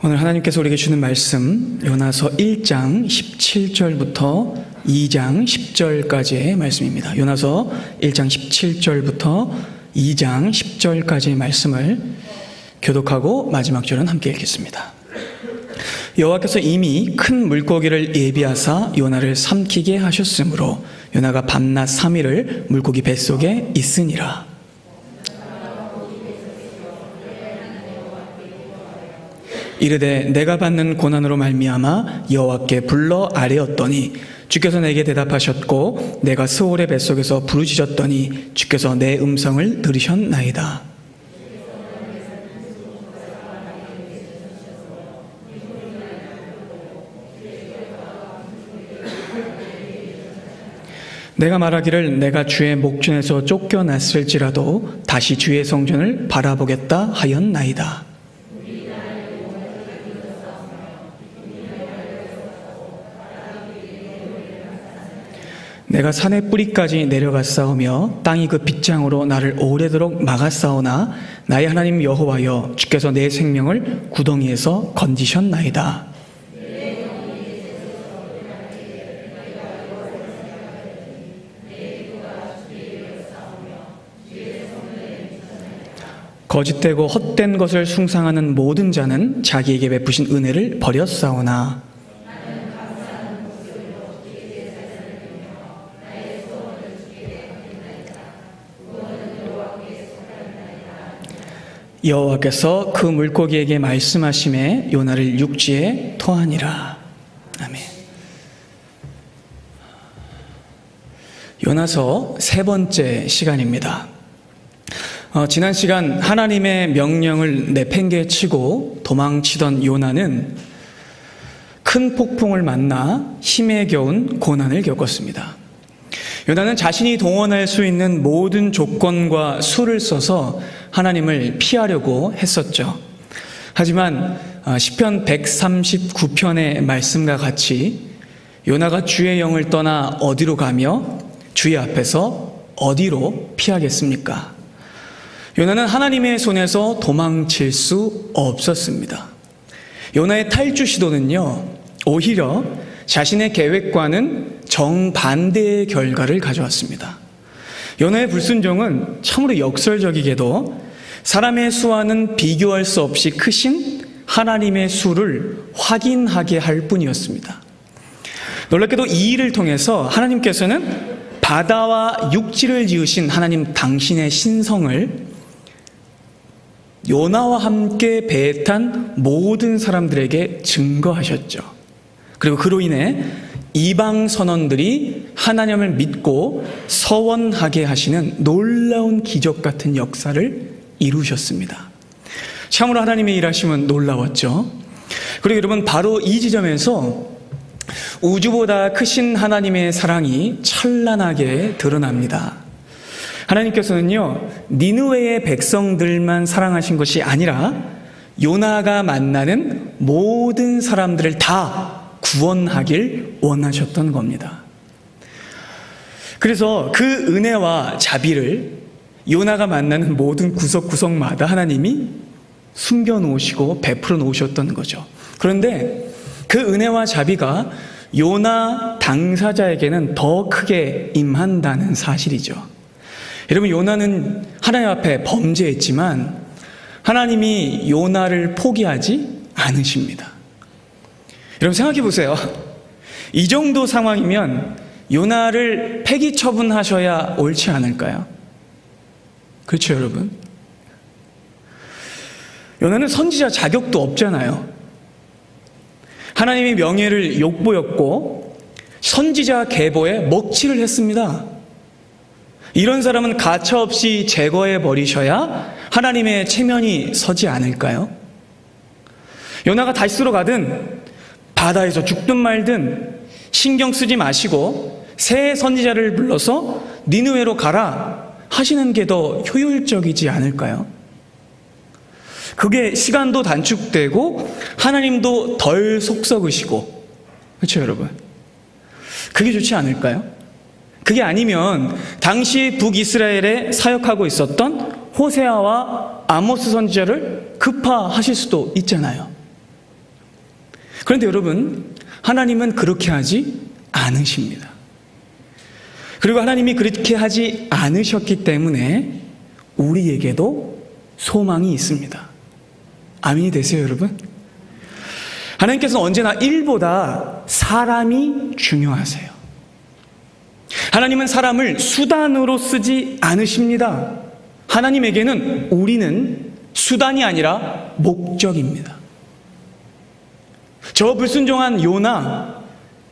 오늘 하나님께서 우리에게 주는 말씀 요나서 1장 17절부터 2장 10절까지의 말씀입니다. 요나서 1장 17절부터 2장 10절까지의 말씀을 교독하고 마지막 절은 함께 읽겠습니다. 여호와께서 이미 큰 물고기를 예비하사 요나를 삼키게 하셨으므로 요나가 밤낮 3일을 물고기 뱃속에 있으니라. 이르되 내가 받는 고난으로 말미암아 여호와께 불러 아뢰었더니 주께서 내게 대답하셨고 내가 스올의 뱃속에서 부르짖었더니 주께서 내 음성을 들으셨나이다. 내가 말하기를 내가 주의 목전에서 쫓겨났을지라도 다시 주의 성전을 바라보겠다 하였나이다. 내가 산의 뿌리까지 내려갔사오며 땅이 그 빗장으로 나를 오래도록 막았사오나 나의 하나님 여호와여 주께서 내 생명을 구덩이에서 건지셨나이다. 거짓되고 헛된 것을 숭상하는 모든 자는 자기에게 베푸신 은혜를 버렸사오나 여호와께서 그 물고기에게 말씀하심에 요나를 육지에 토하니라. 아멘. 요나서 세 번째 시간입니다. 지난 시간 하나님의 명령을 내팽개치고 도망치던 요나는 큰 폭풍을 만나 힘에 겨운 고난을 겪었습니다. 요나는 자신이 동원할 수 있는 모든 조건과 수를 써서 하나님을 피하려고 했었죠. 하지만 시편 139편의 말씀과 같이 요나가 주의 영을 떠나 어디로 가며 주의 앞에서 어디로 피하겠습니까? 요나는 하나님의 손에서 도망칠 수 없었습니다. 요나의 탈주 시도는요, 오히려 자신의 계획과는 정반대의 결과를 가져왔습니다. 요나의 불순종은 참으로 역설적이게도 사람의 수와는 비교할 수 없이 크신 하나님의 수를 확인하게 할 뿐이었습니다. 놀랍게도 이 일을 통해서 하나님께서는 바다와 육지를 지으신 하나님 당신의 신성을 요나와 함께 배에 탄 모든 사람들에게 증거하셨죠. 그리고 그로 인해 이방 선원들이 하나님을 믿고 서원하게 하시는 놀라운 기적 같은 역사를 이루셨습니다. 참으로 하나님의 일하심은 놀라웠죠. 그리고 여러분, 바로 이 지점에서 우주보다 크신 하나님의 사랑이 찬란하게 드러납니다. 하나님께서는요, 니느웨의 백성들만 사랑하신 것이 아니라 요나가 만나는 모든 사람들을 다 구원하길 원하셨던 겁니다. 그래서 그 은혜와 자비를 요나가 만나는 모든 구석구석마다 하나님이 숨겨놓으시고 베풀어 놓으셨던 거죠. 그런데 그 은혜와 자비가 요나 당사자에게는 더 크게 임한다는 사실이죠. 여러분, 요나는 하나님 앞에 범죄했지만 하나님이 요나를 포기하지 않으십니다. 여러분, 생각해 보세요. 이 정도 상황이면 요나를 폐기 처분하셔야 옳지 않을까요? 그렇죠, 여러분? 요나는 선지자 자격도 없잖아요. 하나님의 명예를 욕보였고 선지자 계보에 먹칠을 했습니다. 이런 사람은 가차없이 제거해 버리셔야 하나님의 체면이 서지 않을까요? 요나가 다시스로 가든 바다에서 죽든 말든 신경 쓰지 마시고 새 선지자를 불러서 니느웨로 가라 하시는 게 더 효율적이지 않을까요? 그게 시간도 단축되고 하나님도 덜 속썩으시고, 그렇죠, 여러분? 그게 좋지 않을까요? 그게 아니면 당시 북이스라엘에 사역하고 있었던 호세아와 아모스 선지자를 급파하실 수도 있잖아요. 그런데 여러분, 하나님은 그렇게 하지 않으십니다. 그리고 하나님이 그렇게 하지 않으셨기 때문에 우리에게도 소망이 있습니다. 아멘이 되세요, 여러분? 하나님께서는 언제나 일보다 사람이 중요하세요. 하나님은 사람을 수단으로 쓰지 않으십니다. 하나님에게는 우리는 수단이 아니라 목적입니다. 저 불순종한 요나,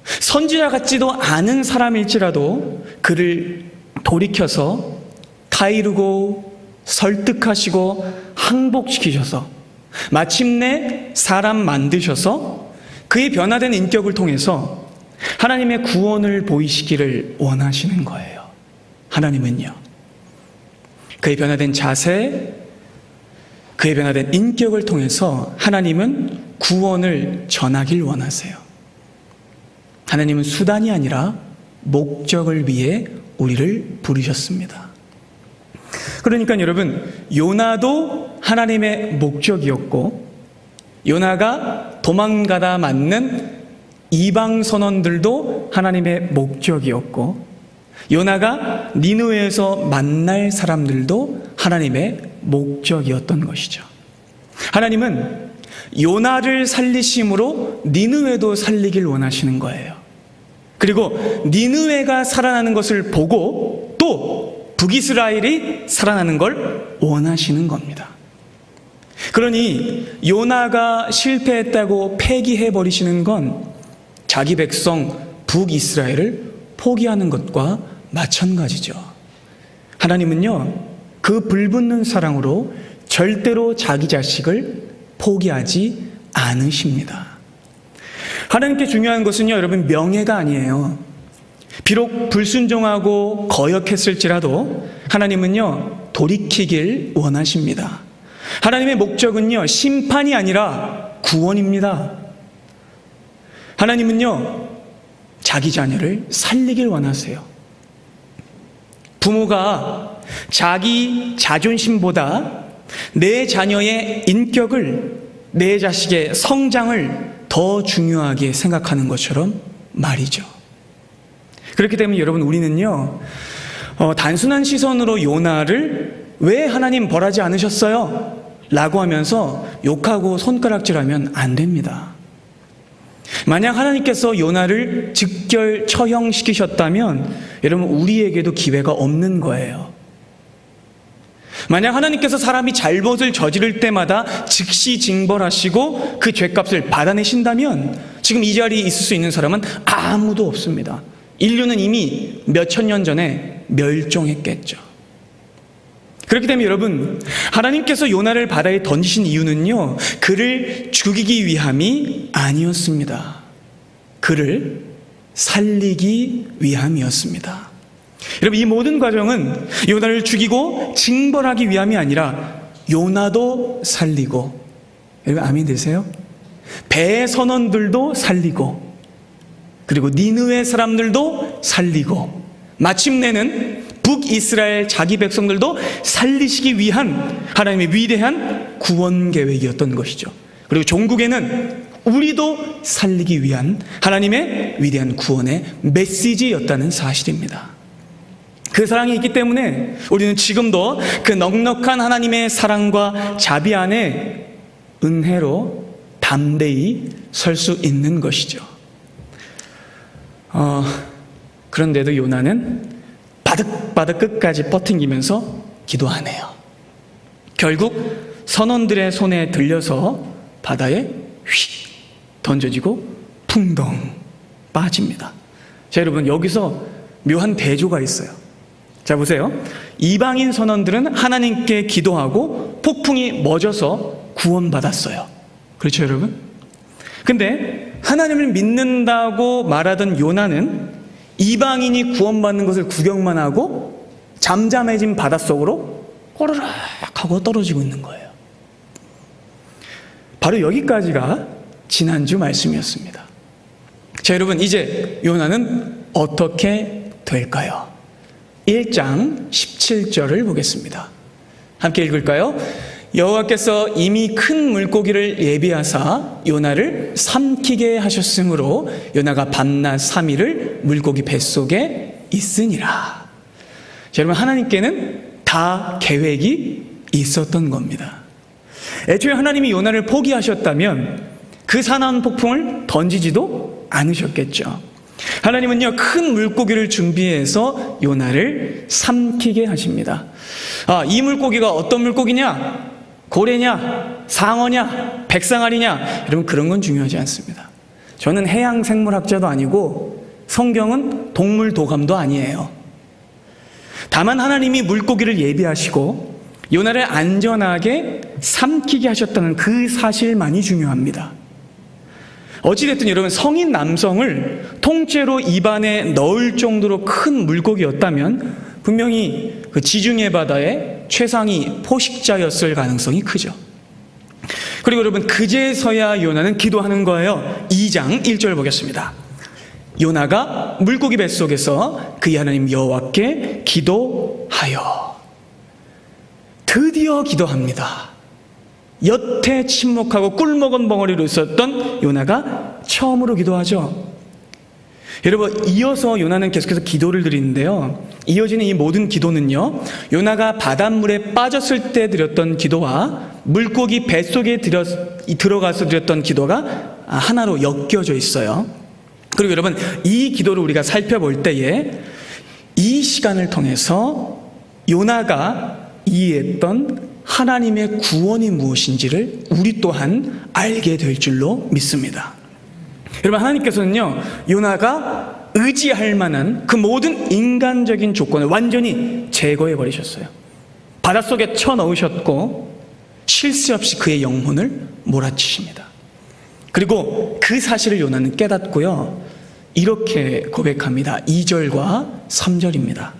선지자 같지도 않은 사람일지라도 그를 돌이켜서 타이르고 설득하시고 항복시키셔서 마침내 사람 만드셔서 그의 변화된 인격을 통해서 하나님의 구원을 보이시기를 원하시는 거예요. 하나님은요, 그의 변화된 자세, 그의 변화된 인격을 통해서 하나님은 구원을 전하길 원하세요. 하나님은 수단이 아니라 목적을 위해 우리를 부르셨습니다. 그러니까 여러분, 요나도 하나님의 목적이었고, 요나가 도망가다 맞는 이방 선원들도 하나님의 목적이었고, 요나가 니느웨에서 만날 사람들도 하나님의 목적이었던 것이죠. 하나님은 요나를 살리심으로 니느웨도 살리길 원하시는 거예요. 그리고 니느웨가 살아나는 것을 보고 또 북이스라엘이 살아나는 걸 원하시는 겁니다. 그러니 요나가 실패했다고 폐기해버리시는 건 자기 백성 북이스라엘을 포기하는 것과 마찬가지죠. 하나님은요, 그 불붙는 사랑으로 절대로 자기 자식을 포기하지 않으십니다. 하나님께 중요한 것은요, 여러분, 명예가 아니에요. 비록 불순종하고 거역했을지라도 하나님은요, 돌이키길 원하십니다. 하나님의 목적은요, 심판이 아니라 구원입니다. 하나님은요, 자기 자녀를 살리길 원하세요. 부모가 자기 자존심보다 내 자녀의 인격을, 내 자식의 성장을 더 중요하게 생각하는 것처럼 말이죠. 그렇기 때문에 여러분, 우리는요, 단순한 시선으로 요나를 왜 하나님 벌하지 않으셨어요? 라고 하면서 욕하고 손가락질하면 안 됩니다. 만약 하나님께서 요나를 즉결 처형시키셨다면 여러분, 우리에게도 기회가 없는 거예요. 만약 하나님께서 사람이 잘못을 저지를 때마다 즉시 징벌하시고 그 죄값을 받아내신다면 지금 이 자리에 있을 수 있는 사람은 아무도 없습니다. 인류는 이미 몇천 년 전에 멸종했겠죠. 그렇기 때문에 여러분, 하나님께서 요나를 바다에 던지신 이유는요, 그를 죽이기 위함이 아니었습니다. 그를 살리기 위함이었습니다. 여러분, 이 모든 과정은 요나를 죽이고 징벌하기 위함이 아니라 요나도 살리고, 여러분 아멘 되세요? 배 선원들도 살리고, 그리고 니느웨 사람들도 살리고, 마침내는 북이스라엘 자기 백성들도 살리시기 위한 하나님의 위대한 구원 계획이었던 것이죠. 그리고 종국에는 우리도 살리기 위한 하나님의 위대한 구원의 메시지였다는 사실입니다. 그 사랑이 있기 때문에 우리는 지금도 그 넉넉한 하나님의 사랑과 자비 안에 은혜로 담대히 설 수 있는 것이죠. 그런데도 요나는 바득바득 끝까지 버팅기면서 기도하네요. 결국 선원들의 손에 들려서 바다에 휙 던져지고 풍덩 빠집니다. 자, 여러분, 여기서 묘한 대조가 있어요. 자, 보세요. 이방인 선원들은 하나님께 기도하고 폭풍이 멎어서 구원받았어요. 그렇죠, 여러분? 근데 하나님을 믿는다고 말하던 요나는 이방인이 구원받는 것을 구경만 하고 잠잠해진 바닷속으로 꼬르륵 하고 떨어지고 있는 거예요. 바로 여기까지가 지난주 말씀이었습니다. 자, 여러분, 이제 요나는 어떻게 될까요? 1장 17절을 보겠습니다. 함께 읽을까요? 여호와께서 이미 큰 물고기를 예비하사 요나를 삼키게 하셨으므로 요나가 밤낮 3일을 물고기 뱃속에 있으니라. 자, 여러분, 하나님께는 다 계획이 있었던 겁니다. 애초에 하나님이 요나를 포기하셨다면 그 사나운 폭풍을 던지지도 않으셨겠죠. 하나님은요, 큰 물고기를 준비해서 요나를 삼키게 하십니다. 이 물고기가 어떤 물고기냐? 고래냐? 상어냐? 백상아리냐? 여러분, 그런 건 중요하지 않습니다. 저는 해양 생물학자도 아니고 성경은 동물 도감도 아니에요. 다만 하나님이 물고기를 예비하시고 요나를 안전하게 삼키게 하셨다는 그 사실만이 중요합니다. 어찌됐든 여러분, 성인 남성을 통째로 입안에 넣을 정도로 큰 물고기였다면 분명히 그 지중해 바다의 최상위 포식자였을 가능성이 크죠. 그리고 여러분, 그제서야 요나는 기도하는 거예요. 2장 1절 보겠습니다. 요나가 물고기 뱃속에서 그의 하나님 여호와께 기도하여. 드디어 기도합니다. 여태 침묵하고 꿀먹은 벙어리로 있었던 요나가 처음으로 기도하죠. 여러분, 이어서 요나는 계속해서 기도를 드리는데요, 이어지는 이 모든 기도는요, 요나가 바닷물에 빠졌을 때 드렸던 기도와 물고기 뱃속에 들어가서 드렸던 기도가 하나로 엮여져 있어요. 그리고 여러분, 이 기도를 우리가 살펴볼 때에 이 시간을 통해서 요나가 이해했던 하나님의 구원이 무엇인지를 우리 또한 알게 될 줄로 믿습니다. 여러분, 하나님께서는요, 요나가 의지할 만한 그 모든 인간적인 조건을 완전히 제거해 버리셨어요. 바닷속에 쳐넣으셨고 쉴 새 없이 그의 영혼을 몰아치십니다. 그리고 그 사실을 요나는 깨닫고요, 이렇게 고백합니다. 2절과 3절입니다.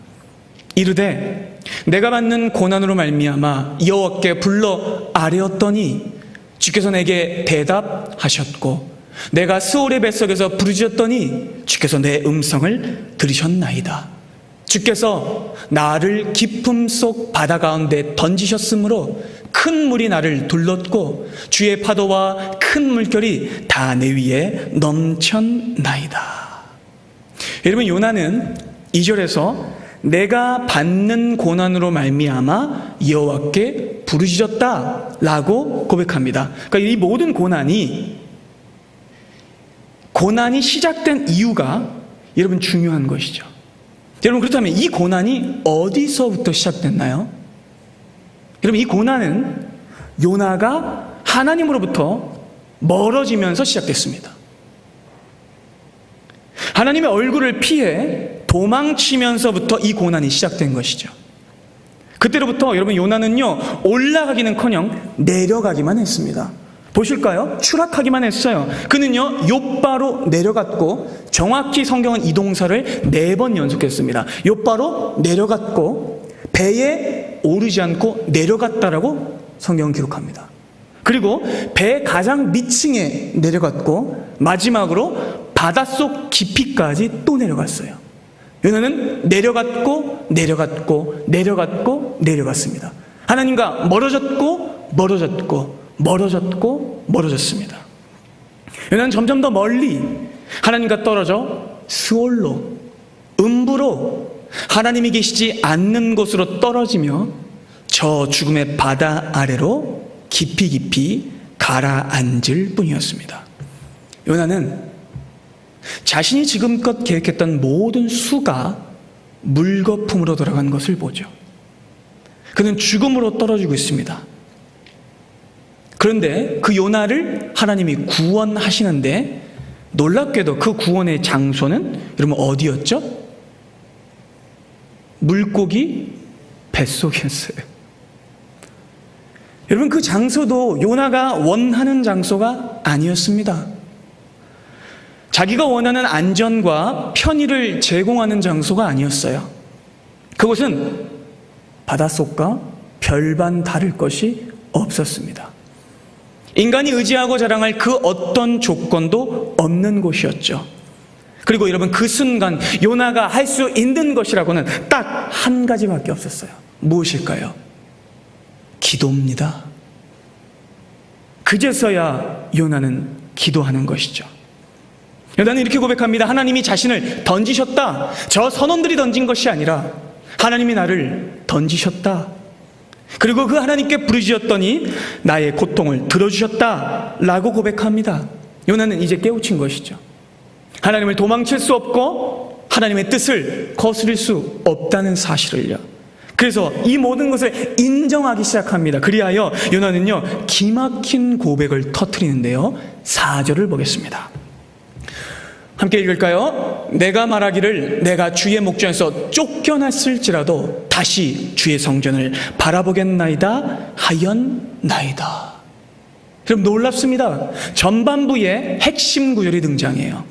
이르되 내가 받는 고난으로 말미암아 여호와께 불러 아뢰었더니 주께서 내게 대답하셨고 내가 스올의 뱃속에서 부르짖었더니 주께서 내 음성을 들으셨나이다. 주께서 나를 깊음 속 바다 가운데 던지셨으므로 큰 물이 나를 둘렀고 주의 파도와 큰 물결이 다 내 위에 넘쳤나이다. 여러분, 요나는 2절에서 내가 받는 고난으로 말미암아 여호와께 부르짖었다라고 고백합니다. 그러니까 이 모든 고난이 시작된 이유가 여러분 중요한 것이죠. 여러분, 그렇다면 이 고난이 어디서부터 시작됐나요? 여러분, 이 고난은 요나가 하나님으로부터 멀어지면서 시작됐습니다. 하나님의 얼굴을 피해 도망치면서부터 이 고난이 시작된 것이죠. 그때로부터 여러분, 요나는요, 올라가기는커녕 내려가기만 했습니다. 보실까요? 추락하기만 했어요. 그는요, 욥바로 내려갔고, 정확히 성경은 이 동사를 4번 연속했습니다. 욥바로 내려갔고, 배에 오르지 않고 내려갔다라고 성경은 기록합니다. 그리고 배 가장 밑층에 내려갔고, 마지막으로 바닷속 깊이까지 또 내려갔어요. 요나는 내려갔고 내려갔고 내려갔고 내려갔습니다. 하나님과 멀어졌고 멀어졌고 멀어졌고 멀어졌습니다. 요나는 점점 더 멀리 하나님과 떨어져 스올로, 음부로, 하나님이 계시지 않는 곳으로 떨어지며 저 죽음의 바다 아래로 깊이 깊이 가라앉을 뿐이었습니다. 요나는 자신이 지금껏 계획했던 모든 수가 물거품으로 돌아간 것을 보죠. 그는 죽음으로 떨어지고 있습니다. 그런데 그 요나를 하나님이 구원하시는데 놀랍게도 그 구원의 장소는 여러분 어디였죠? 물고기 뱃속이었어요. 여러분, 그 장소도 요나가 원하는 장소가 아니었습니다. 자기가 원하는 안전과 편의를 제공하는 장소가 아니었어요. 그곳은 바닷속과 별반 다를 것이 없었습니다. 인간이 의지하고 자랑할 그 어떤 조건도 없는 곳이었죠. 그리고 여러분, 그 순간 요나가 할 수 있는 것이라고는 딱 한 가지밖에 없었어요. 무엇일까요? 기도입니다. 그제서야 요나는 기도하는 것이죠. 요나는 이렇게 고백합니다. 하나님이 자신을 던지셨다. 저 선원들이 던진 것이 아니라 하나님이 나를 던지셨다. 그리고 그 하나님께 부르짖었더니 나의 고통을 들어주셨다 라고 고백합니다. 요나는 이제 깨우친 것이죠. 하나님을 도망칠 수 없고 하나님의 뜻을 거스릴 수 없다는 사실을요. 그래서 이 모든 것을 인정하기 시작합니다. 그리하여 요나는요, 기막힌 고백을 터뜨리는데요. 4절을 보겠습니다. 함께 읽을까요? 내가 말하기를 내가 주의 목전에서 쫓겨났을지라도 다시 주의 성전을 바라보겠나이다 하였나이다. 여러분, 놀랍습니다. 전반부에 핵심 구절이 등장해요.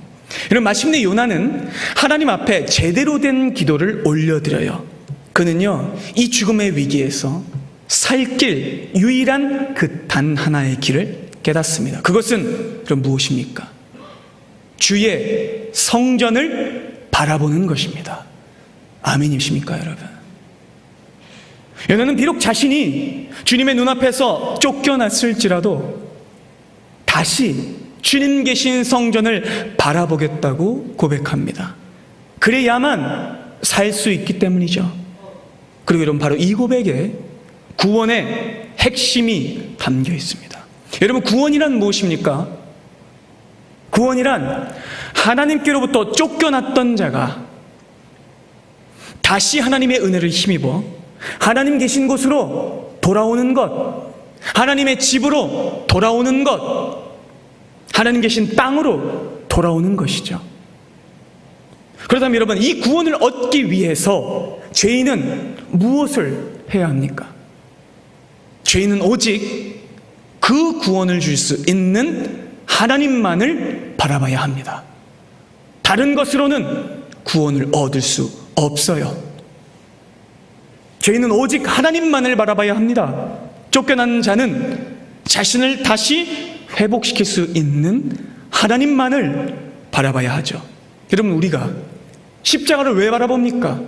여러분, 마침내 요나는 하나님 앞에 제대로 된 기도를 올려드려요. 그는요, 이 죽음의 위기에서 살 길, 유일한 그 단 하나의 길을 깨닫습니다. 그것은 그럼 무엇입니까? 주의 성전을 바라보는 것입니다. 아멘이십니까, 여러분? 요나는 비록 자신이 주님의 눈앞에서 쫓겨났을지라도 다시 주님 계신 성전을 바라보겠다고 고백합니다. 그래야만 살 수 있기 때문이죠. 그리고 여러분, 바로 이 고백에 구원의 핵심이 담겨 있습니다. 여러분, 구원이란 무엇입니까? 구원이란 하나님께로부터 쫓겨났던 자가 다시 하나님의 은혜를 힘입어 하나님 계신 곳으로 돌아오는 것, 하나님의 집으로 돌아오는 것, 하나님 계신 땅으로 돌아오는 것이죠. 그렇다면 여러분, 이 구원을 얻기 위해서 죄인은 무엇을 해야 합니까? 죄인은 오직 그 구원을 줄 수 있는 하나님만을 바라봐야 합니다. 다른 것으로는 구원을 얻을 수 없어요. 죄인은 오직 하나님만을 바라봐야 합니다. 쫓겨난 자는 자신을 다시 회복시킬 수 있는 하나님만을 바라봐야 하죠. 여러분, 우리가 십자가를 왜 바라봅니까?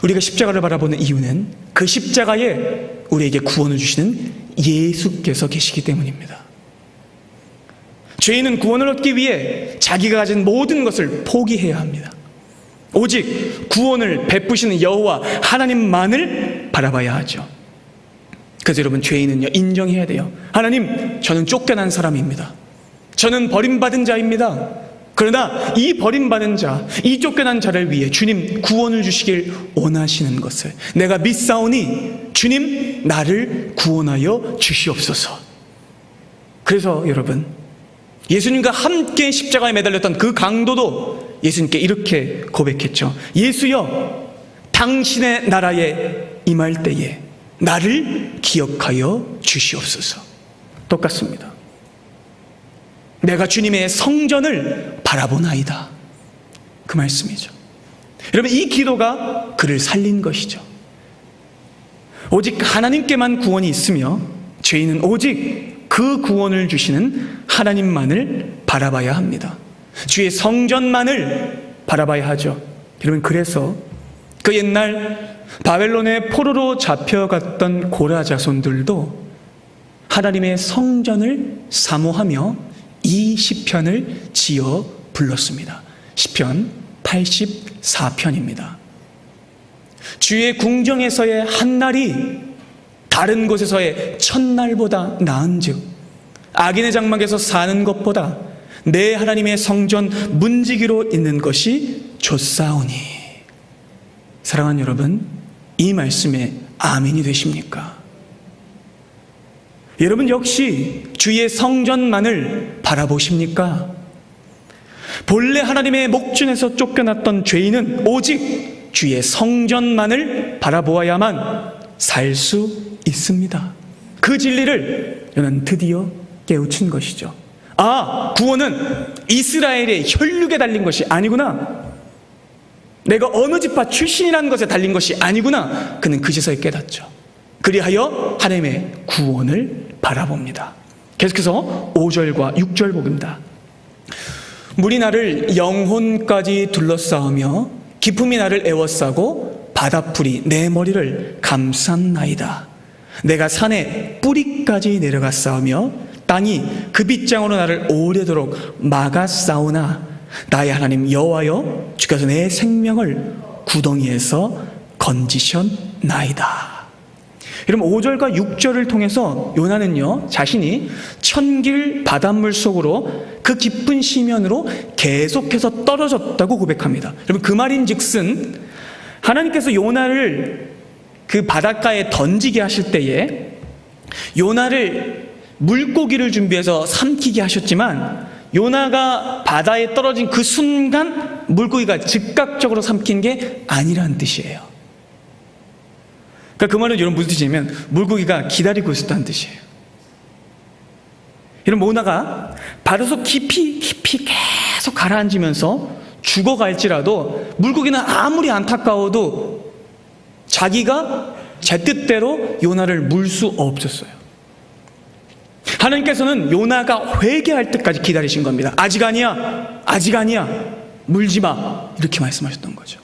우리가 십자가를 바라보는 이유는 그 십자가에 우리에게 구원을 주시는 예수께서 계시기 때문입니다. 죄인은 구원을 얻기 위해 자기가 가진 모든 것을 포기해야 합니다. 오직 구원을 베푸시는 여호와 하나님만을 바라봐야 하죠. 그래서 여러분, 죄인은요, 인정해야 돼요. 하나님, 저는 쫓겨난 사람입니다. 저는 버림받은 자입니다. 그러나 이 버림받은 자, 이 쫓겨난 자를 위해 주님 구원을 주시길 원하시는 것을 내가 믿사오니 주님 나를 구원하여 주시옵소서. 그래서 여러분, 예수님과 함께 십자가에 매달렸던 그 강도도 예수님께 이렇게 고백했죠. 예수여, 당신의 나라에 임할 때에 나를 기억하여 주시옵소서. 똑같습니다. 내가 주님의 성전을 바라보나이다. 그 말씀이죠. 여러분, 이 기도가 그를 살린 것이죠. 오직 하나님께만 구원이 있으며 죄인은 오직 그 구원을 주시는 하나님만을 바라봐야 합니다. 주의 성전만을 바라봐야 하죠. 여러분, 그래서 그 옛날 바벨론의 포로로 잡혀갔던 고라 자손들도 하나님의 성전을 사모하며 이 시편을 지어 불렀습니다. 시편 84편입니다. 주의 궁정에서의 한 날이 다른 곳에서의 첫날보다 나은즉 악인의 장막에서 사는 것보다 내 하나님의 성전 문지기로 있는 것이 좋사오니. 사랑하는 여러분, 이 말씀에 아멘이 되십니까? 여러분, 역시 주의 성전만을 바라보십니까? 본래 하나님의 목전에서 쫓겨났던 죄인은 오직 주의 성전만을 바라보아야만 살 수 있습니다. 그 진리를 저는 드디어 깨우친 것이죠. 아, 구원은 이스라엘의 혈육에 달린 것이 아니구나. 내가 어느 지파 출신이라는 것에 달린 것이 아니구나. 그는 그제서야 깨닫죠. 그리하여 하나님의 구원을 바라봅니다. 계속해서 5절과 6절 복음입니다. 물이 나를 영혼까지 둘러싸으며 기품이 나를 에워싸고 바다풀이 내 머리를 감쌌나이다. 내가 산의 뿌리까지 내려갔사오며 땅이 그 빗장으로 나를 오래도록 막았사오나 나의 하나님 여호와여 주께서 내 생명을 구덩이에서 건지셨나이다. 여러분 5절과 6절을 통해서 요나는요 자신이 천길 바닷물 속으로 그 깊은 시면으로 계속해서 떨어졌다고 고백합니다. 여러분 그 말인즉슨 하나님께서 요나를 그 바닷가에 던지게 하실 때에 요나를 물고기를 준비해서 삼키게 하셨지만 요나가 바다에 떨어진 그 순간 물고기가 즉각적으로 삼킨 게 아니라는 뜻이에요. 그러니까 그 말은 여러분 무슨 뜻이냐면 물고기가 기다리고 있었다는 뜻이에요. 이런 요나가 바닷속 깊이 계속 가라앉으면서 죽어갈지라도 물고기는 아무리 안타까워도 자기가 제 뜻대로 요나를 물 수 없었어요. 하나님께서는 요나가 회개할 때까지 기다리신 겁니다. 아직 아니야, 아직 아니야, 물지 마, 이렇게 말씀하셨던 거죠.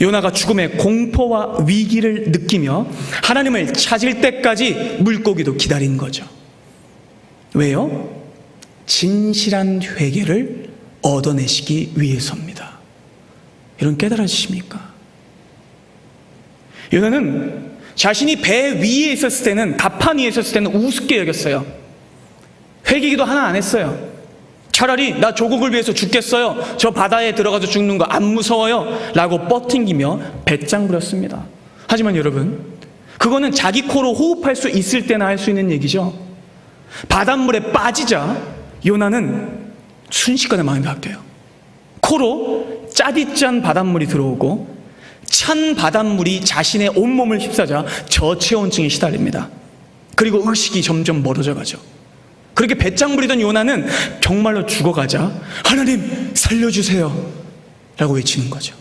요나가 죽음의 공포와 위기를 느끼며 하나님을 찾을 때까지 물고기도 기다린 거죠. 왜요? 진실한 회개를 얻어내시기 위해서입니다. 여러분 깨달아지십니까? 요나는 자신이 배 위에 있었을 때는, 갑판 위에 있었을 때는 우습게 여겼어요. 회개기도 하나 안 했어요. 차라리 나 조국을 위해서 죽겠어요, 저 바다에 들어가서 죽는 거 안 무서워요 라고 뻗팅기며 배짱 부렸습니다. 하지만 여러분 그거는 자기 코로 호흡할 수 있을 때나 할 수 있는 얘기죠. 바닷물에 빠지자 요나는 순식간에 마음이 바뀌어요. 코로 짜디짠 바닷물이 들어오고 찬 바닷물이 자신의 온몸을 휩싸자 저체온증에 시달립니다. 그리고 의식이 점점 멀어져 가죠. 그렇게 배짱 부리던 요나는 정말로 죽어가자 하나님 살려주세요 라고 외치는 거죠.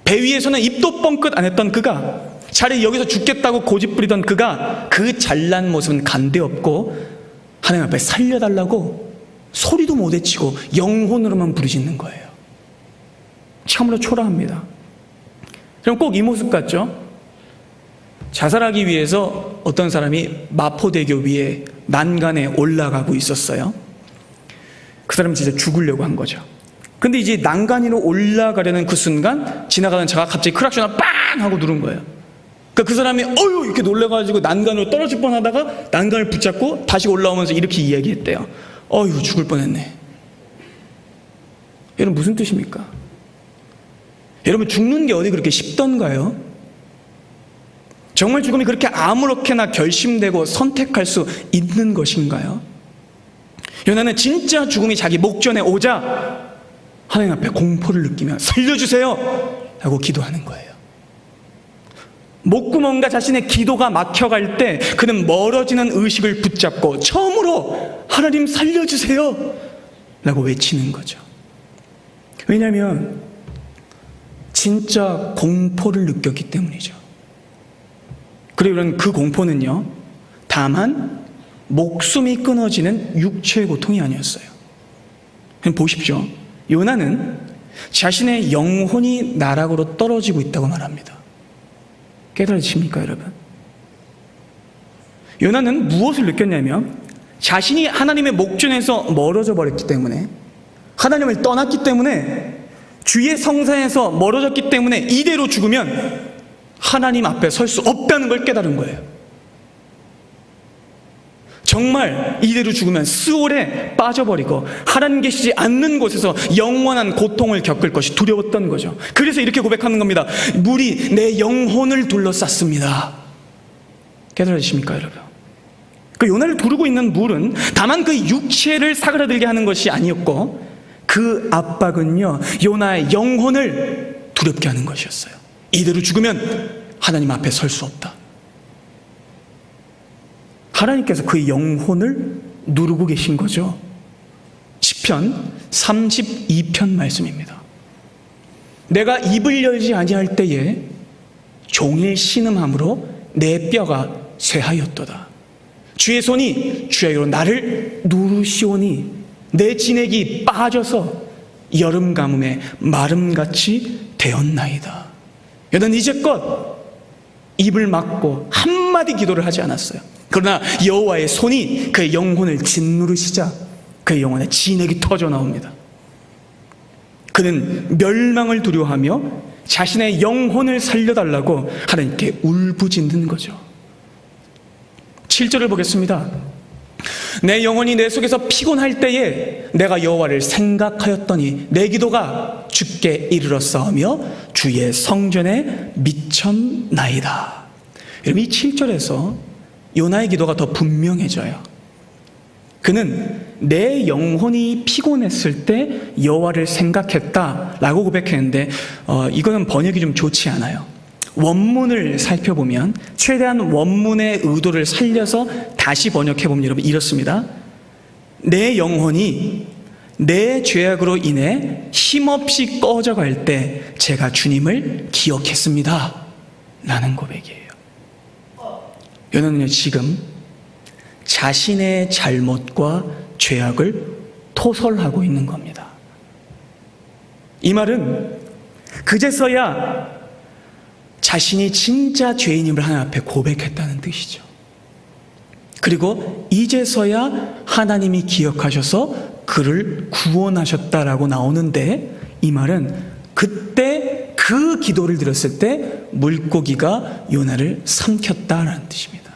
배 위에서는 입도 뻥끗 안 했던 그가, 차라리 여기서 죽겠다고 고집부리던 그가 그 잘난 모습은 간데없고 하나님 앞에 살려달라고 소리도 못 외치고 영혼으로만 부르짖는 거예요. 참으로 초라합니다. 그럼 꼭 이 모습 같죠? 자살하기 위해서 어떤 사람이 마포대교 위에 난간에 올라가고 있었어요. 그 사람은 진짜 죽으려고 한 거죠. 근데 이제 난간 위로 올라가려는 그 순간 지나가던 차가 갑자기 크락션을 빵 하고 누른 거예요. 그러니까 그 사람이 어휴 이렇게 놀라가지고 난간으로 떨어질 뻔하다가 난간을 붙잡고 다시 올라오면서 이렇게 이야기했대요. 어휴 죽을 뻔했네. 여러분 무슨 뜻입니까? 여러분 죽는 게 어디 그렇게 쉽던가요? 정말 죽음이 그렇게 아무렇게나 결심되고 선택할 수 있는 것인가요? 요나는 진짜 죽음이 자기 목전에 오자 하나님 앞에 공포를 느끼며 살려주세요 라고 기도하는 거예요. 목구멍과 자신의 기도가 막혀갈 때 그는 멀어지는 의식을 붙잡고 처음으로 하나님 살려주세요 라고 외치는 거죠. 왜냐하면 진짜 공포를 느꼈기 때문이죠. 그리고 그 공포는요 다만 목숨이 끊어지는 육체의 고통이 아니었어요. 보십시오. 요나는 자신의 영혼이 나락으로 떨어지고 있다고 말합니다. 깨달으십니까 여러분? 요나는 무엇을 느꼈냐면 자신이 하나님의 목전에서 멀어져 버렸기 때문에, 하나님을 떠났기 때문에, 주의 성산에서 멀어졌기 때문에 이대로 죽으면 하나님 앞에 설 수 없다는 걸 깨달은 거예요. 정말 이대로 죽으면 스올에 빠져버리고 하나님 계시지 않는 곳에서 영원한 고통을 겪을 것이 두려웠던 거죠. 그래서 이렇게 고백하는 겁니다. 물이 내 영혼을 둘러쌌습니다. 깨달으십니까 여러분? 그 요나를 두르고 있는 물은 다만 그 육체를 사그라들게 하는 것이 아니었고 그 압박은요 요나의 영혼을 두렵게 하는 것이었어요. 이대로 죽으면 하나님 앞에 설 수 없다. 하나님께서 그의 영혼을 누르고 계신 거죠. 시편 32편 말씀입니다. 내가 입을 열지 아니할 때에 종일 신음함으로 내 뼈가 쇠하였도다. 주의 손이 주야로 나를 누르시오니 내 진액이 빠져서 여름 가뭄에 마름같이 되었나이다. 여러분 이제껏 입을 막고 한마디 기도를 하지 않았어요. 그러나 여호와의 손이 그의 영혼을 짓누르시자 그의 영혼에 진액이 터져 나옵니다. 그는 멸망을 두려워하며 자신의 영혼을 살려달라고 하나님께 울부짖는 거죠. 7절을 보겠습니다. 내 영혼이 내 속에서 피곤할 때에 내가 여호와를 생각하였더니 내 기도가 주께 이르렀사오며 주의 성전에 미쳤나이다. 여러분, 이 7절에서 요나의 기도가 더 분명해져요. 그는 내 영혼이 피곤했을 때 여호와를 생각했다라고 고백했는데 이거는 번역이 좀 좋지 않아요. 원문을 살펴보면 최대한 원문의 의도를 살려서 다시 번역해보면 여러분 이렇습니다. 내 영혼이 내 죄악으로 인해 힘없이 꺼져갈 때 제가 주님을 기억했습니다 라는 고백이에요. 요나는요 지금 자신의 잘못과 죄악을 토설하고 있는 겁니다. 이 말은 그제서야 자신이 진짜 죄인임을 하나님 앞에 고백했다는 뜻이죠. 그리고 이제서야 하나님이 기억하셔서 그를 구원하셨다라고 나오는데, 이 말은 그때 그 기도를 들었을 때 물고기가 요나를 삼켰다라는 뜻입니다.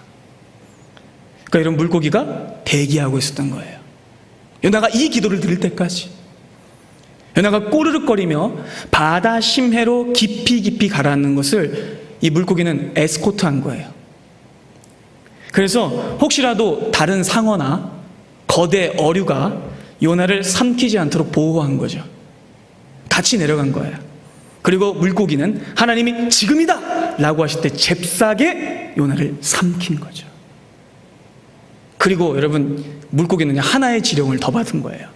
그러니까 이런 물고기가 대기하고 있었던 거예요. 요나가 이 기도를 들을 때까지. 요나가 꼬르륵거리며 바다 심해로 깊이 가라앉는 것을 이 물고기는 에스코트한 거예요. 그래서 혹시라도 다른 상어나 거대 어류가 요나를 삼키지 않도록 보호한 거죠. 같이 내려간 거예요. 그리고 물고기는 하나님이 지금이다 라고 하실 때 잽싸게 요나를 삼킨 거죠. 그리고 여러분, 물고기는 하나의 지령을 더 받은 거예요.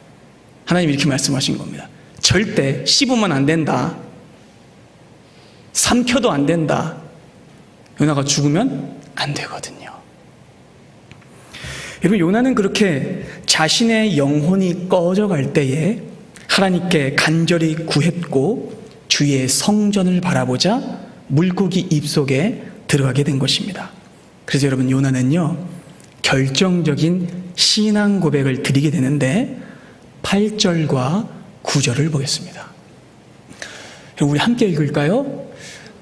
하나님이 이렇게 말씀하신 겁니다. 절대 씹으면 안 된다. 삼켜도 안 된다. 요나가 죽으면 안 되거든요. 여러분, 요나는 그렇게 자신의 영혼이 꺼져갈 때에 하나님께 간절히 구했고 주의 성전을 바라보자 물고기 입속에 들어가게 된 것입니다. 그래서 여러분, 요나는요 결정적인 신앙 고백을 드리게 되는데 8절과 9절을 보겠습니다. 우리 함께 읽을까요?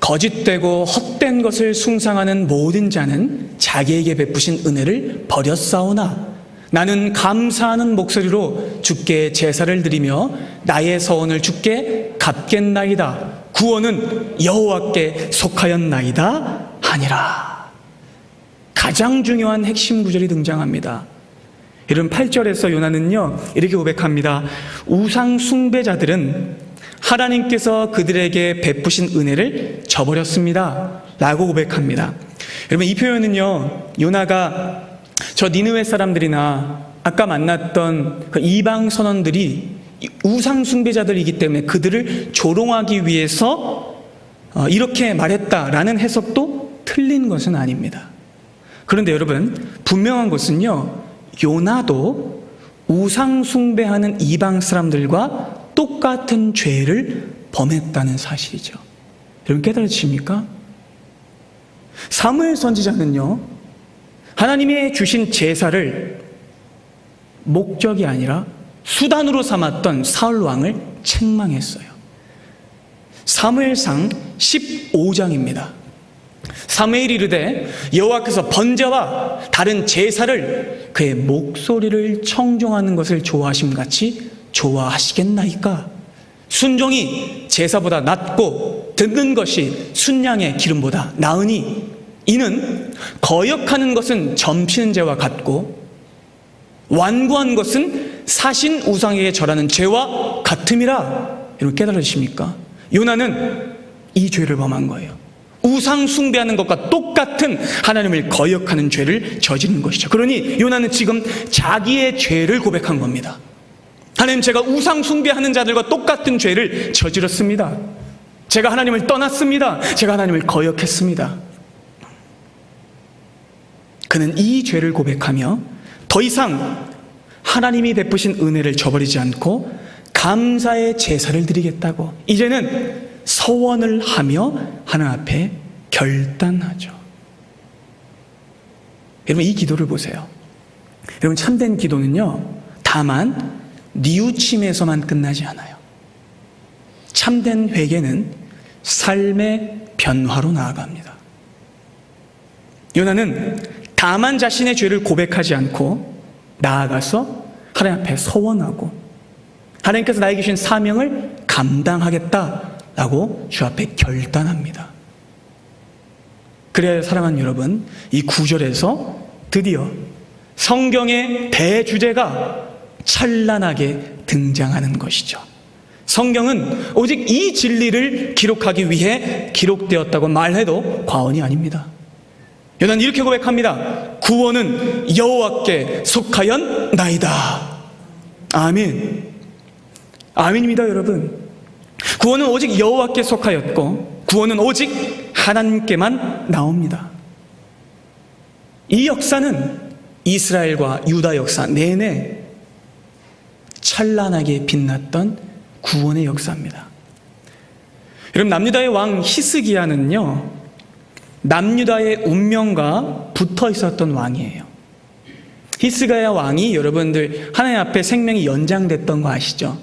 거짓되고 헛된 것을 숭상하는 모든 자는 자기에게 베푸신 은혜를 버렸사오나 나는 감사하는 목소리로 주께 제사를 드리며 나의 서원을 주께 갚겠나이다. 구원은 여호와께 속하였나이다 하니라. 가장 중요한 핵심 구절이 등장합니다. 이런 8절에서 요나는요 이렇게 고백합니다. 우상 숭배자들은 하나님께서 그들에게 베푸신 은혜를 저버렸습니다 라고 고백합니다. 여러분, 이 표현은요 요나가 저 니느웨 사람들이나 아까 만났던 그 이방 선원들이 우상 숭배자들이기 때문에 그들을 조롱하기 위해서 이렇게 말했다라는 해석도 틀린 것은 아닙니다. 그런데 여러분, 분명한 것은요 요나도 우상 숭배하는 이방 사람들과 똑같은 죄를 범했다는 사실이죠. 여러분, 깨달으십니까? 사무엘 선지자는요 하나님이 주신 제사를 목적이 아니라 수단으로 삼았던 사울 왕을 책망했어요. 사무엘상 15장입니다. 사무엘이 이르되 여호와께서 번제와 다른 제사를 그의 목소리를 청종하는 것을 좋아하심같이 좋아하시겠나이까? 순종이 제사보다 낫고 듣는 것이 순양의 기름보다 나으니 이는 거역하는 것은 점치는 죄와 같고 완고한 것은 사신 우상에게 절하는 죄와 같음이라. 여러분, 깨달으십니까? 요나는 이 죄를 범한 거예요. 우상 숭배하는 것과 똑같은 하나님을 거역하는 죄를 저지른 것이죠. 그러니 요나는 지금 자기의 죄를 고백한 겁니다. 하나님, 제가 우상 숭배하는 자들과 똑같은 죄를 저질렀습니다. 제가 하나님을 떠났습니다. 제가 하나님을 거역했습니다. 그는 이 죄를 고백하며 더 이상 하나님이 베푸신 은혜를 저버리지 않고 감사의 제사를 드리겠다고 이제는 서원을 하며 하나님 앞에 결단하죠. 여러분, 이 기도를 보세요. 여러분, 참된 기도는요, 다만 뉘우침에서만 끝나지 않아요. 참된 회개는 삶의 변화로 나아갑니다. 요나는 다만 자신의 죄를 고백하지 않고 나아가서 하나님 앞에 서원하고 하나님께서 나에게 주신 사명을 감당하겠다라고 주 앞에 결단합니다. 그래야 사랑하는 여러분, 이 구절에서 드디어 성경의 대주제가 찬란하게 등장하는 것이죠. 성경은 오직 이 진리를 기록하기 위해 기록되었다고 말해도 과언이 아닙니다. 요나는 이렇게 고백합니다. 구원은 여호와께 속하였나이다. 아멘. 아멘입니다, 여러분. 구원은 오직 여호와께 속하였고 구원은 오직 하나님께만 나옵니다. 이 역사는 이스라엘과 유다 역사 내내 찬란하게 빛났던 구원의 역사입니다. 여러분, 남유다의 왕 히스기야는요, 남유다의 운명과 붙어 있었던 왕이에요. 히스기야 왕이 여러분들 하나님 앞에 생명이 연장됐던 거 아시죠?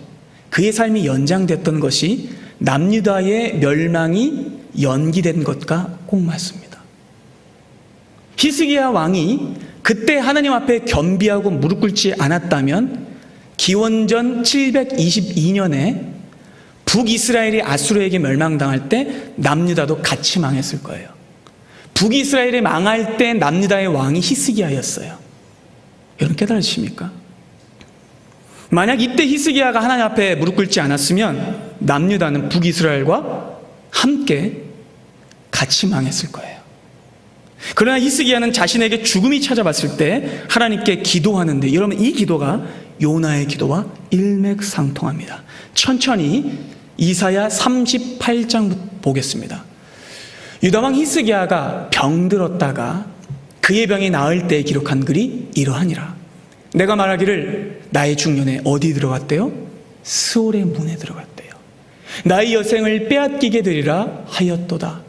그의 삶이 연장됐던 것이 남유다의 멸망이 연기된 것과 꼭 맞습니다. 히스기야 왕이 그때 하나님 앞에 겸비하고 무릎 꿇지 않았다면 기원전 722년에 북이스라엘이 아수르에게 멸망당할 때 남유다도 같이 망했을 거예요. 북이스라엘이 망할 때 남유다의 왕이 히스기야였어요. 여러분, 깨달으십니까? 만약 이때 히스기야가 하나님 앞에 무릎 꿇지 않았으면 남유다는 북이스라엘과 함께 같이 망했을 거예요. 그러나 히스기야는 자신에게 죽음이 찾아왔을 때 하나님께 기도하는데, 여러분, 이 기도가 요나의 기도와 일맥상통합니다. 천천히 이사야 38장 보겠습니다. 유다왕 히스기야가 병들었다가 그의 병이 나을 때 기록한 글이 이러하니라. 내가 말하기를 나의 중년에 어디 들어갔대요? 스올의 문에 들어갔대요. 나의 여생을 빼앗기게 되리라 하였도다.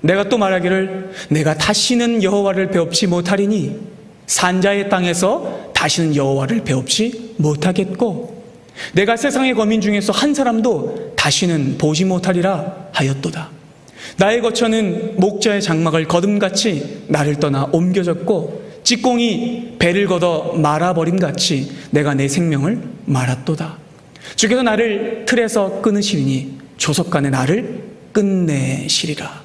내가 또 말하기를 내가 다시는 여호와를 배웁지 못하리니 산자의 땅에서 다시는 여호와를 배웁지 못하겠고 내가 세상의 거민 중에서 한 사람도 다시는 보지 못하리라 하였도다. 나의 거처는 목자의 장막을 거둠같이 나를 떠나 옮겨졌고 찌꽁이 배를 걷어 말아버림같이 내가 내 생명을 말았도다. 주께서 나를 틀에서 끊으시리니 조석간에 나를 끝내시리라.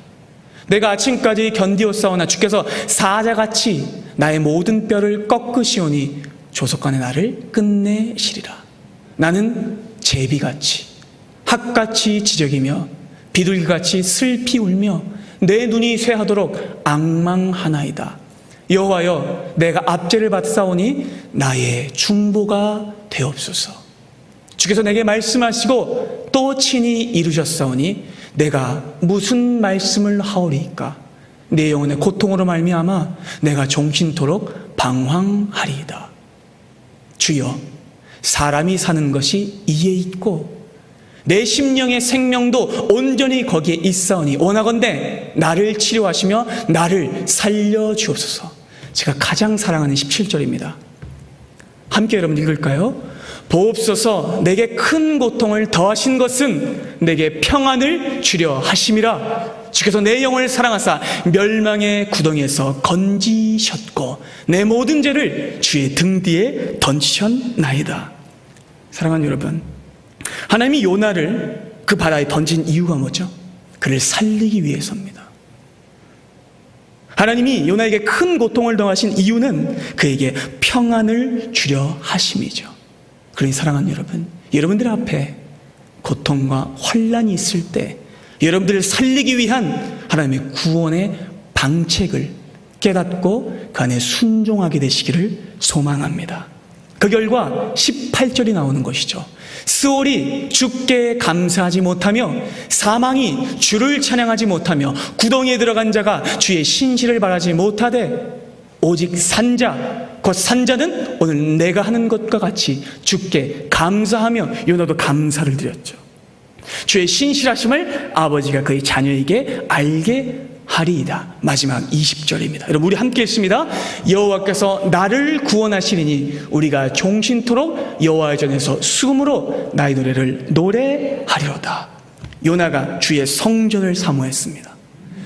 내가 아침까지 견디었사오나 주께서 사자같이 나의 모든 뼈를 꺾으시오니 조석간에 나를 끝내시리라. 나는 제비같이 학같이 지적이며 비둘기같이 슬피 울며 내 눈이 쇠하도록 앙망하나이다. 여호와여, 내가 압제를 받사오니 나의 중보가 되옵소서. 주께서 내게 말씀하시고 또 친히 이루셨사오니 내가 무슨 말씀을 하오리이까? 내 영혼의 고통으로 말미암아 내가 종신토록 방황하리이다. 주여, 사람이 사는 것이 이에 있고 내 심령의 생명도 온전히 거기에 있사오니 원하건대 나를 치료하시며 나를 살려주옵소서. 제가 가장 사랑하는 17절입니다. 함께 여러분 읽을까요? 보옵소서, 내게 큰 고통을 더하신 것은 내게 평안을 주려 하심이라. 주께서 내 영혼을 사랑하사 멸망의 구덩이에서 건지셨고 내 모든 죄를 주의 등 뒤에 던지셨나이다. 사랑하는 여러분, 하나님이 요나를 그 바다에 던진 이유가 뭐죠? 그를 살리기 위해서입니다. 하나님이 요나에게 큰 고통을 더하신 이유는 그에게 평안을 주려 하심이죠. 그러니 사랑하는 여러분, 여러분들 앞에 고통과 환난이 있을 때 여러분들을 살리기 위한 하나님의 구원의 방책을 깨닫고 그 안에 순종하게 되시기를 소망합니다. 그 결과 18절이 나오는 것이죠. 스올이 주께 감사하지 못하며 사망이 주를 찬양하지 못하며 구덩이에 들어간 자가 주의 신실을 바라지 못하되 오직 산자, 곧 산자는 오늘 내가 하는 것과 같이 주께 감사하며 요나도 감사를 드렸죠. 주의 신실하심을 아버지가 그의 자녀에게 알게 하리이다. 마지막 20절입니다. 여러분 우리 함께 읽습니다. 여호와께서 나를 구원하시리니 우리가 종신토록 여호와의 전에서 숨으로 나의 노래를 노래하리로다. 요나가 주의 성전을 사모했습니다.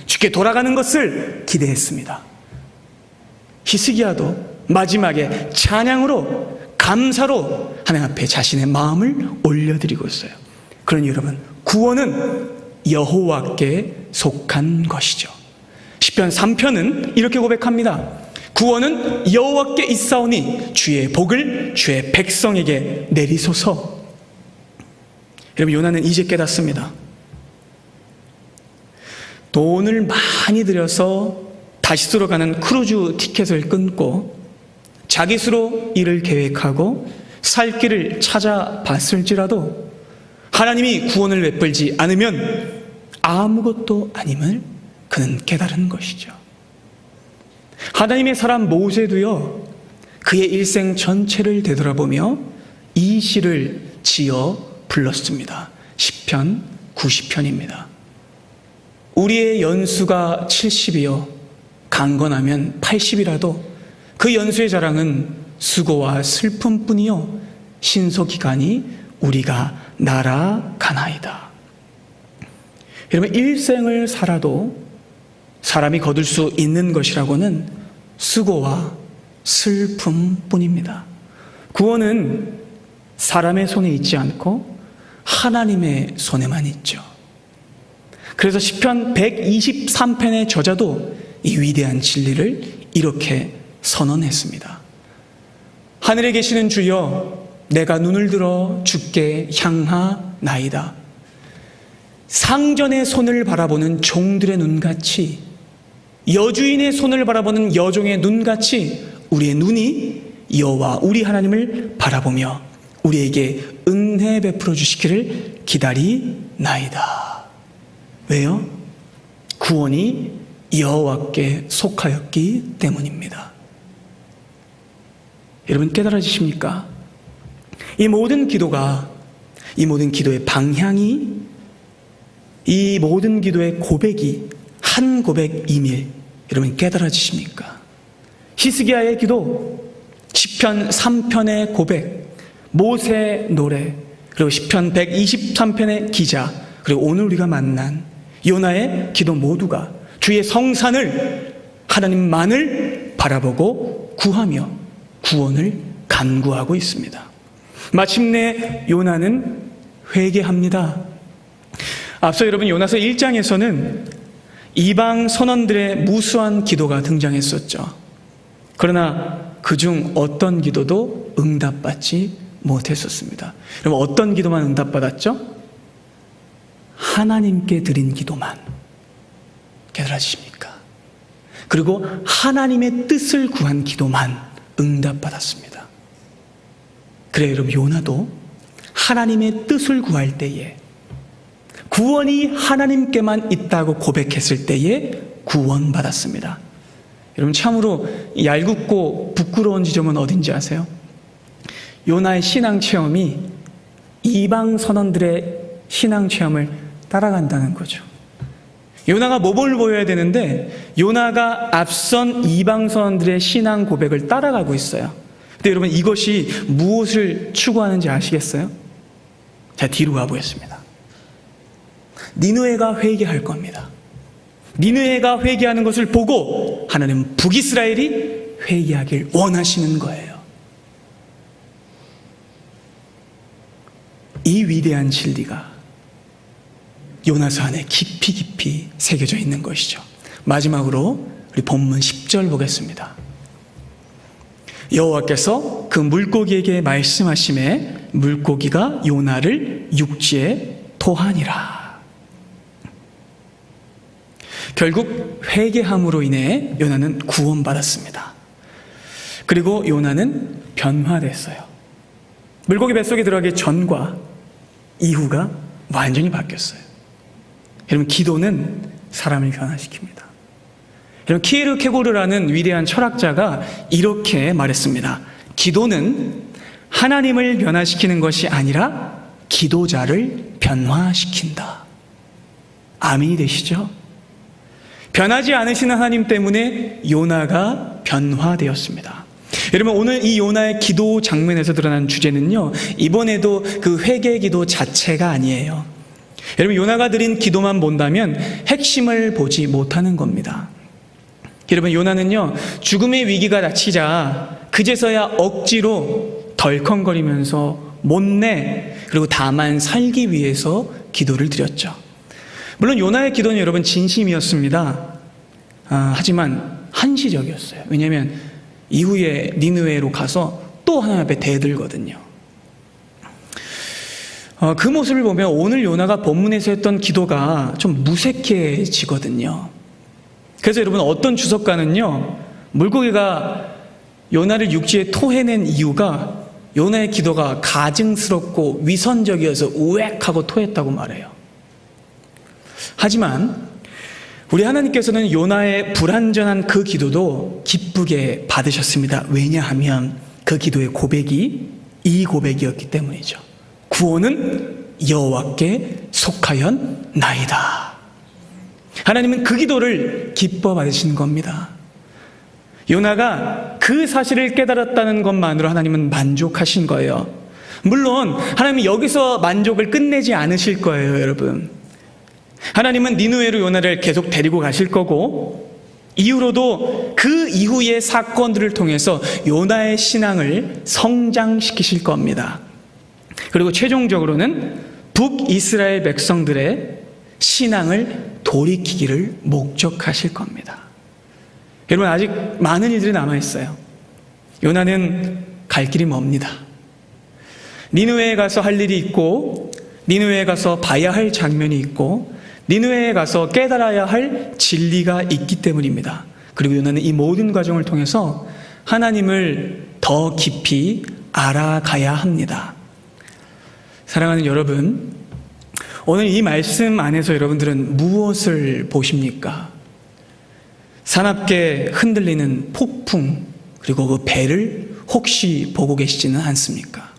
주께 돌아가는 것을 기대했습니다. 히스기야도 마지막에 찬양으로 감사로 하나님 앞에 자신의 마음을 올려드리고 있어요. 그러니 여러분 구원은 여호와께 속한 것이죠. 시편 3편은 이렇게 고백합니다. 구원은 여호와께 있사오니 주의 복을 주의 백성에게 내리소서. 여러분 요나는 이제 깨닫습니다. 돈을 많이 들여서 다시스로 가는 크루즈 티켓을 끊고 자기 수로 일을 계획하고 살 길을 찾아봤을지라도 하나님이 구원을 베풀지 않으면 아무것도 아님을 그는 깨달은 것이죠. 하나님의 사람 모세도요, 그의 일생 전체를 되돌아보며 이 시를 지어 불렀습니다. 시편 90편입니다. 우리의 연수가 70이요 강건하면 80이라도 그 연수의 자랑은 수고와 슬픔뿐이요 신소기간이 우리가 날아가나이다. 여러분 일생을 살아도 사람이 거둘 수 있는 것이라고는 수고와 슬픔뿐입니다. 구원은 사람의 손에 있지 않고 하나님의 손에만 있죠. 그래서 시편 123편의 저자도 이 위대한 진리를 이렇게 선언했습니다. 하늘에 계시는 주여, 내가 눈을 들어 주께 향하나이다. 상전의 손을 바라보는 종들의 눈같이, 여주인의 손을 바라보는 여종의 눈같이 우리의 눈이 여호와 우리 하나님을 바라보며 우리에게 은혜 베풀어 주시기를 기다리나이다. 왜요? 구원이 여호와께 속하였기 때문입니다. 여러분 깨달아지십니까? 이 모든 기도가, 이 모든 기도의 방향이, 이 모든 기도의 고백이 한 고백임일 여러분 깨달아지십니까? 히스기야의 기도, 시편 3편의 고백, 모세의 노래, 그리고 시편 123편의 기자, 그리고 오늘 우리가 만난 요나의 기도 모두가 주의 성산을, 하나님만을 바라보고 구하며 구원을 간구하고 있습니다. 마침내 요나는 회개합니다. 앞서 여러분 요나서 1장에서는 이방 선원들의 무수한 기도가 등장했었죠. 그러나 그중 어떤 기도도 응답받지 못했었습니다. 여러분 어떤 기도만 응답받았죠? 하나님께 드린 기도만. 깨달아지십니까? 그리고 하나님의 뜻을 구한 기도만 응답받았습니다. 그래 여러분 요나도 하나님의 뜻을 구할 때에, 구원이 하나님께만 있다고 고백했을 때에 구원받았습니다. 여러분 참으로 얄궂고 부끄러운 지점은 어딘지 아세요? 요나의 신앙 체험이 이방 선원들의 신앙 체험을 따라간다는 거죠. 요나가 모범을 보여야 되는데 요나가 앞선 이방 선원들의 신앙 고백을 따라가고 있어요. 근데 여러분 이것이 무엇을 추구하는지 아시겠어요? 자, 뒤로 가보겠습니다. 니느웨가 회개할 겁니다. 니느웨가 회개하는 것을 보고 하나님은 북이스라엘이 회개하길 원하시는 거예요. 이 위대한 진리가 요나서 안에 깊이 새겨져 있는 것이죠. 마지막으로 우리 본문 10절 보겠습니다. 여호와께서 그 물고기에게 말씀하시매 물고기가 요나를 육지에 토하니라. 결국 회개함으로 인해 요나는 구원받았습니다. 그리고 요나는 변화됐어요. 물고기 뱃속에 들어가기 전과 이후가 완전히 바뀌었어요. 여러분 기도는 사람을 변화시킵니다. 여러분 키에르케고르라는 위대한 철학자가 이렇게 말했습니다. 기도는 하나님을 변화시키는 것이 아니라 기도자를 변화시킨다. 아멘이 되시죠? 변하지 않으시는 하나님 때문에 요나가 변화되었습니다. 여러분, 오늘 이 요나의 기도 장면에서 드러난 주제는요, 이번에도 그 회개 기도 자체가 아니에요. 여러분, 요나가 드린 기도만 본다면 핵심을 보지 못하는 겁니다. 여러분, 요나는요, 죽음의 위기가 닥치자 그제서야 억지로 덜컹거리면서 못내, 그리고 다만 살기 위해서 기도를 드렸죠. 물론 요나의 기도는 여러분 진심이었습니다. 하지만 한시적이었어요. 왜냐하면 이후에 니느웨로 가서 또 하나님 앞에 대들거든요. 그 모습을 보면 오늘 요나가 본문에서 했던 기도가 좀 무색해지거든요. 그래서 여러분, 어떤 주석가는요, 물고기가 요나를 육지에 토해낸 이유가 요나의 기도가 가증스럽고 위선적이어서 우웩하고 토했다고 말해요. 하지만 우리 하나님께서는 요나의 불완전한 그 기도도 기쁘게 받으셨습니다. 왜냐하면 그 기도의 고백이 이 고백이었기 때문이죠. 구원은 여호와께 속하였나이다. 하나님은 그 기도를 기뻐 받으시는 겁니다. 요나가 그 사실을 깨달았다는 것만으로 하나님은 만족하신 거예요. 물론 하나님은 여기서 만족을 끝내지 않으실 거예요, 여러분. 하나님은 니느웨로 요나를 계속 데리고 가실 거고, 이후로도 그 이후의 사건들을 통해서 요나의 신앙을 성장시키실 겁니다. 그리고 최종적으로는 북이스라엘 백성들의 신앙을 돌이키기를 목적하실 겁니다. 여러분, 아직 많은 일들이 남아있어요. 요나는 갈 길이 멉니다. 니느웨에 가서 할 일이 있고, 니느웨에 가서 봐야 할 장면이 있고, 니느웨에 가서 깨달아야 할 진리가 있기 때문입니다. 그리고 요나는 이 모든 과정을 통해서 하나님을 더 깊이 알아가야 합니다. 사랑하는 여러분, 오늘 이 말씀 안에서 여러분들은 무엇을 보십니까? 사납게 흔들리는 폭풍, 그리고 그 배를 혹시 보고 계시지는 않습니까?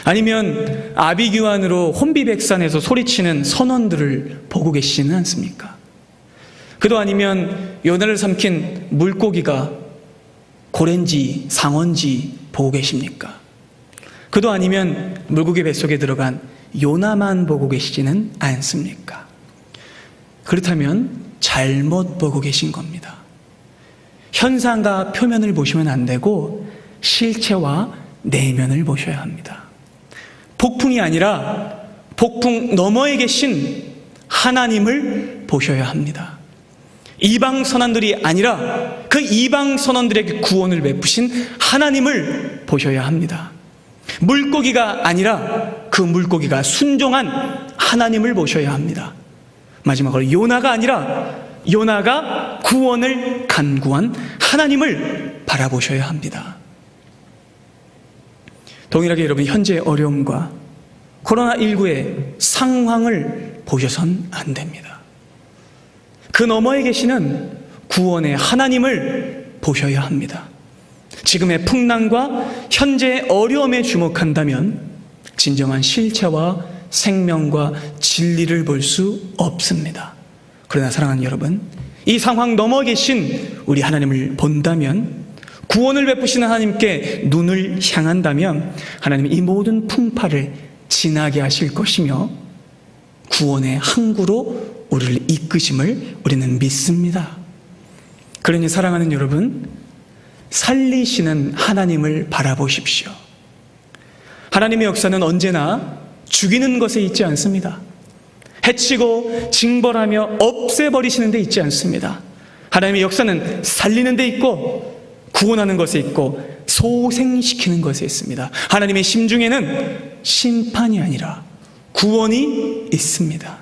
아니면 아비규환으로 혼비백산에서 소리치는 선원들을 보고 계시지는 않습니까? 그도 아니면 요나를 삼킨 물고기가 고래인지 상어인지 보고 계십니까? 그도 아니면 물고기 뱃속에 들어간 요나만 보고 계시지는 않습니까? 그렇다면 잘못 보고 계신 겁니다. 현상과 표면을 보시면 안 되고 실체와 내면을 보셔야 합니다. 폭풍이 아니라 폭풍 너머에 계신 하나님을 보셔야 합니다. 이방 선원들이 아니라 그 이방 선원들에게 구원을 베푸신 하나님을 보셔야 합니다. 물고기가 아니라 그 물고기가 순종한 하나님을 보셔야 합니다. 마지막으로 요나가 아니라 요나가 구원을 간구한 하나님을 바라보셔야 합니다. 동일하게 여러분, 현재의 어려움과 코로나19의 상황을 보셔선 안 됩니다. 그 너머에 계시는 구원의 하나님을 보셔야 합니다. 지금의 풍랑과 현재의 어려움에 주목한다면 진정한 실체와 생명과 진리를 볼 수 없습니다. 그러나 사랑하는 여러분, 이 상황 넘어 계신 우리 하나님을 본다면, 구원을 베푸시는 하나님께 눈을 향한다면 하나님은 이 모든 풍파를 지나게 하실 것이며 구원의 항구로 우리를 이끄심을 우리는 믿습니다. 그러니 사랑하는 여러분, 살리시는 하나님을 바라보십시오. 하나님의 역사는 언제나 죽이는 것에 있지 않습니다. 해치고 징벌하며 없애버리시는 데 있지 않습니다. 하나님의 역사는 살리는 데 있고 구원하는 것에 있고 소생시키는 것에 있습니다. 하나님의 심중에는 심판이 아니라 구원이 있습니다.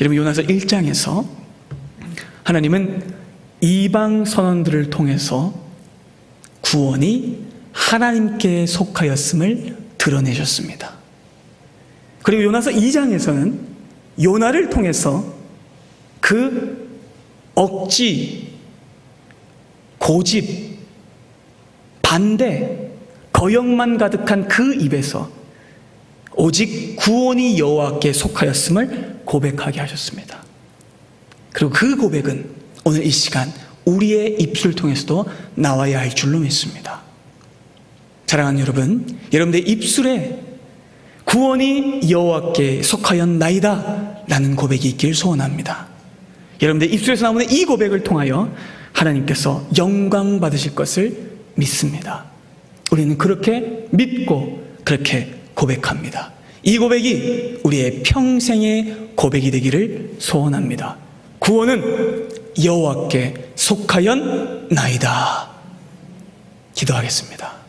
여러분, 요나서 1장에서 하나님은 이방 선원들을 통해서 구원이 하나님께 속하였음을 드러내셨습니다. 그리고 요나서 2장에서는 요나를 통해서 그 억지, 고집, 반대, 거역만 가득한 그 입에서 오직 구원이 여호와께 속하였음을 고백하게 하셨습니다. 그리고 그 고백은 오늘 이 시간 우리의 입술을 통해서도 나와야 할 줄로 믿습니다. 사랑하는 여러분, 여러분들의 입술에 구원이 여호와께 속하였나이다 라는 고백이 있길 소원합니다. 여러분들의 입술에서 나오는 이 고백을 통하여 하나님께서 영광 받으실 것을 믿습니다. 우리는 그렇게 믿고 그렇게 고백합니다. 이 고백이 우리의 평생의 고백이 되기를 소원합니다. 구원은 여호와께 속하였나이다. 기도하겠습니다.